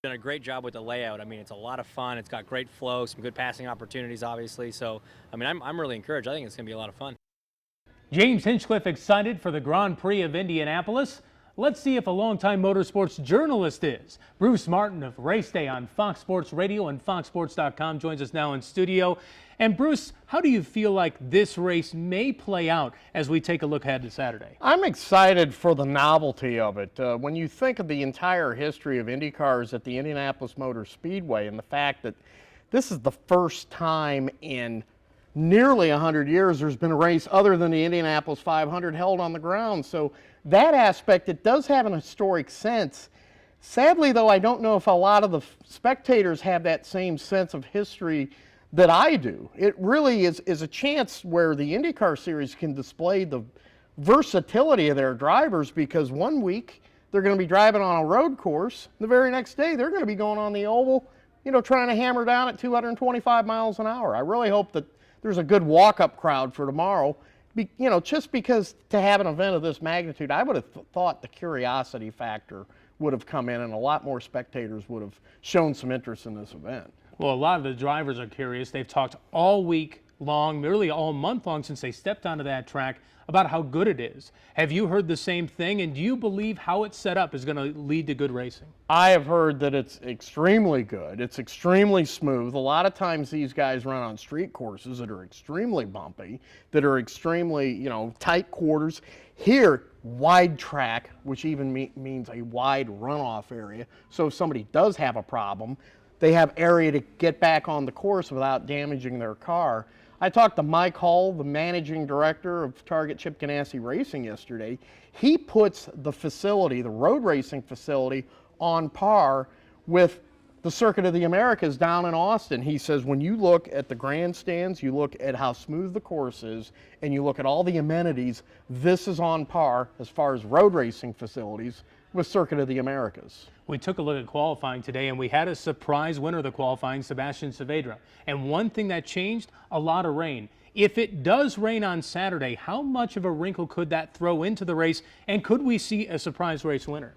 Done a great job with the layout. I mean, it's a lot of fun. It's got great flow, some good passing opportunities, obviously. So, I mean, I'm really encouraged. I think it's going to be a lot of fun. James Hinchcliffe excited for the Grand Prix of Indianapolis. Let's see if a longtime motorsports journalist is. Bruce Martin of Race Day on Fox Sports Radio and FoxSports.com joins us now in studio. And Bruce, how do you feel like this race may play out as we take a look ahead to Saturday? I'm excited for the novelty of it. When you think of the entire history of Indy cars at the Indianapolis Motor Speedway and the fact that this is the first time in nearly 100 years there's been a race other than the Indianapolis 500 held on the ground. So that aspect, it does have an historic sense. Sadly, though, I don't know if a lot of the spectators have that same sense of history that I do. It really is a chance where the IndyCar Series can display the versatility of their drivers, because one week they're going to be driving on a road course. The very next day they're going to be going on the oval, trying to hammer down at 225 miles an hour. I really hope that there's a good walk-up crowd for tomorrow. Just because to have an event of this magnitude, I would have thought the curiosity factor would have come in and a lot more spectators would have shown some interest in this event. Well, a lot of the drivers are curious. They've talked all week long, nearly all month long since they stepped onto that track about how good it is. Have you heard the same thing, and do you believe how it's set up is going to lead to good racing? I have heard that it's extremely good. It's extremely smooth. A lot of times these guys run on street courses that are extremely bumpy, that are extremely, tight quarters. Here, wide track, which even means a wide runoff area. So if somebody does have a problem, they have area to get back on the course without damaging their car. I talked to Mike Hull, the managing director of Target Chip Ganassi Racing yesterday. He puts the facility, the road racing facility, on par with the Circuit of the Americas down in Austin. He says when you look at the grandstands, you look at how smooth the course is, and you look at all the amenities, this is on par as far as road racing facilities with Circuit of the Americas. We took a look at qualifying today, and we had a surprise winner of the qualifying, Sebastian Saavedra. And one thing that changed, a lot of rain. If it does rain on Saturday, how much of a wrinkle could that throw into the race, and could we see a surprise race winner?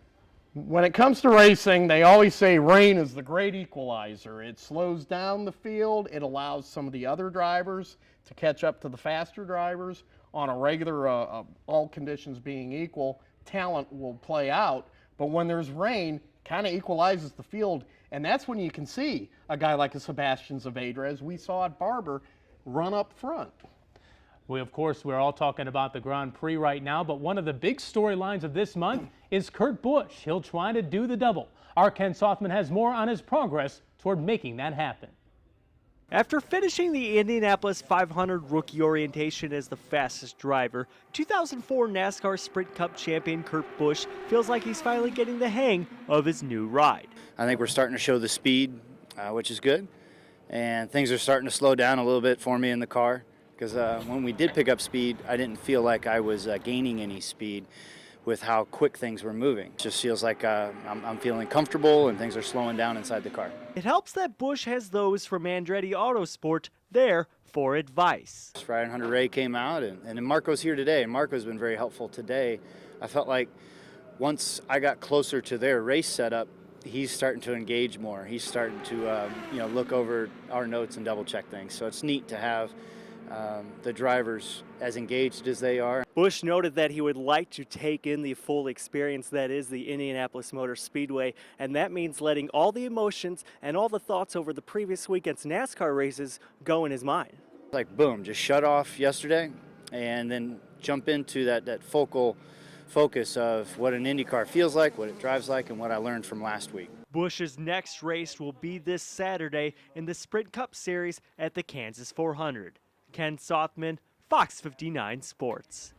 When it comes to racing, they always say rain is the great equalizer. It slows down the field. It allows some of the other drivers to catch up to the faster drivers. On a regular, all conditions being equal, talent will play out. But when there's rain, kind of equalizes the field, and that's when you can see a guy like a Sebastian Saavedra, as we saw at Barber, run up front. Of course, we're all talking about the Grand Prix right now, but one of the big storylines of this month is Kurt Busch. He'll try to do the double. Our Ken Sothman has more on his progress toward making that happen. After finishing the Indianapolis 500 rookie orientation as the fastest driver, 2004 NASCAR Sprint Cup champion Kurt Busch feels like he's finally getting the hang of his new ride. I think we're starting to show the speed, which is good, and things are starting to slow down a little bit for me in the car, because when we did pick up speed, I didn't feel like I was gaining any speed with how quick things were moving. It just feels like I'm feeling comfortable and things are slowing down inside the car. It helps that Busch has those from Andretti Autosport there for advice. Ryan Hunter Ray came out, and then Marco's here today, and Marco's been very helpful today. I felt like once I got closer to their race setup, he's starting to engage more. He's starting to look over our notes and double check things. So it's neat to have the drivers as engaged as they are. Busch noted that he would like to take in the full experience that is the Indianapolis Motor Speedway, and that means letting all the emotions and all the thoughts over the previous weekend's NASCAR races go in his mind. Like boom, just shut off yesterday and then jump into that focal focus of what an Indy car feels like, what it drives like, and what I learned from last week. Busch's next race will be this Saturday in the Sprint Cup Series at the Kansas 400. Ken Sothman, Fox 59 Sports.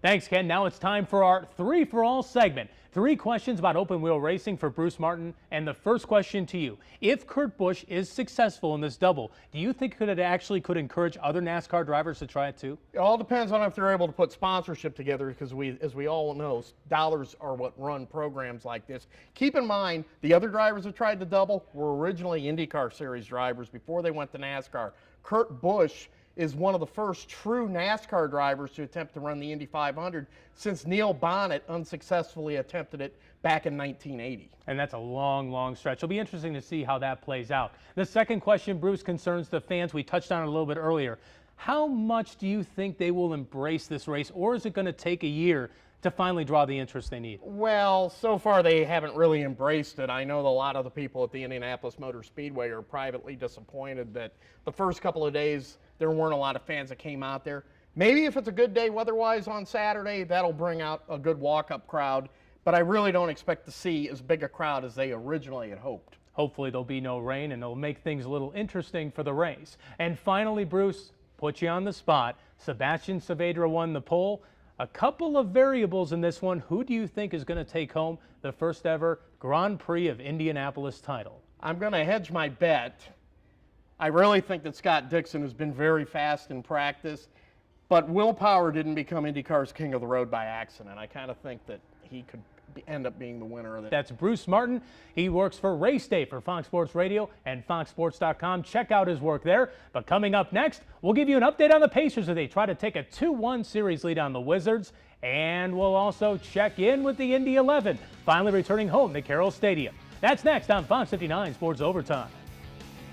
Thanks, Ken. Now it's time for our 3 for All segment. 3 questions about open wheel racing for Bruce Martin. And the first question to you: if Kurt Busch is successful in this double, do you think it actually could encourage other NASCAR drivers to try it too? It all depends on if they're able to put sponsorship together, because as we all know, dollars are what run programs like this. Keep in mind, the other drivers that tried the double were originally IndyCar Series drivers before they went to NASCAR. Kurt Busch is one of the first true NASCAR drivers to attempt to run the Indy 500 since Neil Bonnet unsuccessfully attempted it back in 1980. And that's a long, long stretch. It'll be interesting to see how that plays out. The second question, Bruce, concerns the fans. We touched on it a little bit earlier. How much do you think they will embrace this race, or is it going to take a year to finally draw the interest they need? Well, so far they haven't really embraced it. I know that a lot of the people at the Indianapolis Motor Speedway are privately disappointed that the first couple of days there weren't a lot of fans that came out there. Maybe if it's a good day weather-wise on Saturday, that'll bring out a good walk-up crowd, but I really don't expect to see as big a crowd as they originally had hoped. Hopefully there'll be no rain and it'll make things a little interesting for the race. And finally, Bruce, put you on the spot. Sebastian Saavedra won the pole. A couple of variables in this one. Who do you think is going to take home the first ever Grand Prix of Indianapolis title? I'm going to hedge my bet. I really think that Scott Dixon has been very fast in practice, but Will Power didn't become IndyCar's king of the road by accident. I kind of think that he could end up being the winner of that. That's Bruce Martin. He works for Race Day for Fox Sports Radio and FoxSports.com. Check out his work there. But coming up next, we'll give you an update on the Pacers as they try to take a 2-1 series lead on the Wizards. And we'll also check in with the Indy 11, finally returning home to Carroll Stadium. That's next on Fox 59 Sports Overtime.